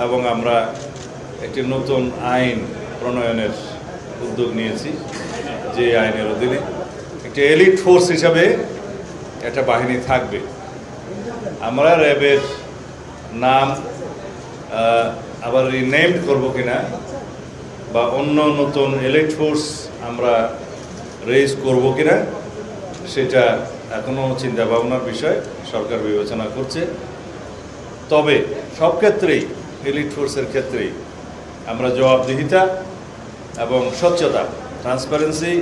এবং আমরা একটি নতুন আইন প্রণয়নের উদ্যোগ নিয়েছি, যে আইনের অধীনে একটি এলিট ফোর্স হিসাবে একটা বাহিনী থাকবে। আমরা র্যাবের নাম আবার রিনেমড করব কিনা বা অন্য নতুন এলিট ফোর্স আমরা রেজ করব কিনা সেটা এখনও চিন্তা ভাবনার বিষয়, সরকার বিবেচনা করছে। তবে সব ক্ষেত্রেই এলিট ফোর্সের ক্ষেত্রেই আমরা জবাবদিহিতা এবং স্বচ্ছতা, ট্রান্সপারেন্সি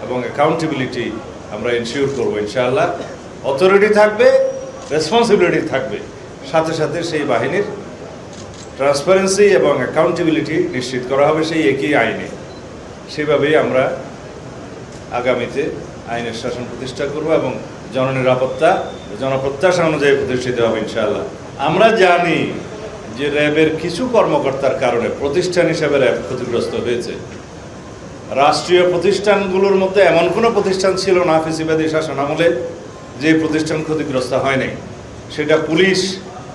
এবং অ্যাকাউন্টেবিলিটি আমরা এনশিওর করবো ইনশাআল্লাহ। অথরিটি থাকবে, রেসপন্সিবিলিটি থাকবে, সাথে সাথে সেই বাহিনীর ট্রান্সপারেন্সি এবং অ্যাকাউন্টেবিলিটি নিশ্চিত করা হবে সেই একই আইনে। সেভাবেই আমরা আগামীতে আইনের শাসন প্রতিষ্ঠা করব এবং জননিরাপত্তা, জনপ্রত্যাশা অনুযায়ী প্রতিষ্ঠিত হবে ইনশাআল্লাহ। আমরা জানি যে র্যাবের কিছু কর্মকর্তার কারণে প্রতিষ্ঠান হিসেবে র্যাব ক্ষতিগ্রস্ত হয়েছে। রাষ্ট্রীয় প্রতিষ্ঠানগুলোর মধ্যে এমন কোনো প্রতিষ্ঠান ছিল না ফ্যাসিবাদী শাসন আমলে যে প্রতিষ্ঠান ক্ষতিগ্রস্ত হয়নি। সেটা পুলিশ,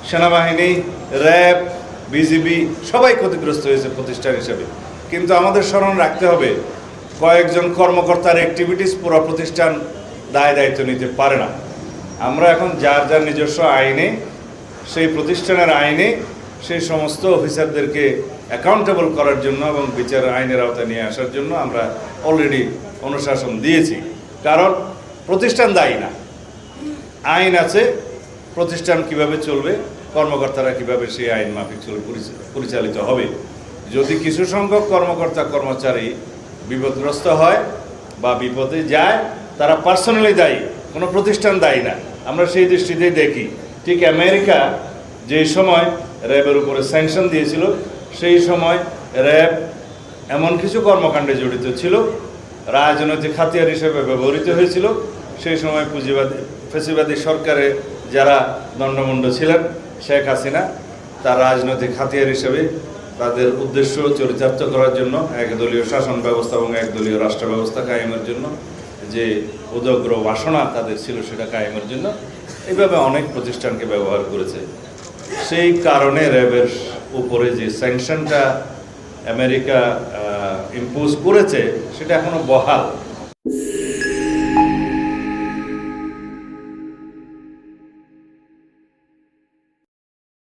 সেনাবাহিনী, র্যাব, বিজিবি সবাই ক্ষতিগ্রস্ত হয়েছে প্রতিষ্ঠান হিসেবে। কিন্তু আমাদের স্মরণ রাখতে হবে, কয়েকজন কর্মকর্তার অ্যাক্টিভিটিস পুরো প্রতিষ্ঠান দায় দায়িত্ব নিতে পারে না। আমরা এখন যার যার নিজস্ব আইনে, সেই প্রতিষ্ঠানের আইনে সেই সমস্ত অফিসারদেরকে অ্যাকাউন্টেবল করার জন্য এবং বিচার আইনের আওতায় নিয়ে আসার জন্য আমরা অলরেডি অনুশাসন দিয়েছি। কারণ প্রতিষ্ঠান দায়ী না, আইন আছে, প্রতিষ্ঠান কিভাবে চলবে, কর্মকর্তারা কিভাবে সেই আইন মাফিক পরিচালিত হবে। যদি কিছু সংখ্যক কর্মকর্তা কর্মচারী বিপদগ্রস্ত হয় বা বিপদে যায়, তারা পার্সোনালি দায়ী, কোনো প্রতিষ্ঠান দায়ী না। আমরা সেই দৃষ্টিতেই দেখি। ঠিক আমেরিকা যে সময় র্যাবের উপরে স্যাংশন দিয়েছিল, সেই সময় র্যাব এমন কিছু কর্মকাণ্ডে জড়িত ছিল, রাজনৈতিক হাতিয়ার হিসেবে ব্যবহৃত হয়েছিল। সেই সময় ফ্যাসিবাদী সরকারে যারা দণ্ডমুণ্ড ছিলেন, শেখ হাসিনা তার রাজনৈতিক হাতিয়ার হিসেবে তাদের উদ্দেশ্য চরিতার্থ করার জন্য, একদলীয় শাসন ব্যবস্থা এবং একদলীয় রাষ্ট্র ব্যবস্থা কায়েমের জন্য যে উদগ্র বাসনা তাদের ছিল, সেটা কায়েমের জন্য এইভাবে অনেক প্রতিষ্ঠানকে ব্যবহার করেছে। সেই কারণে র্যাবের উপরে যে স্যাংশনটা আমেরিকা ইম্পোজ করেছে, সেটা এখনো বহাল।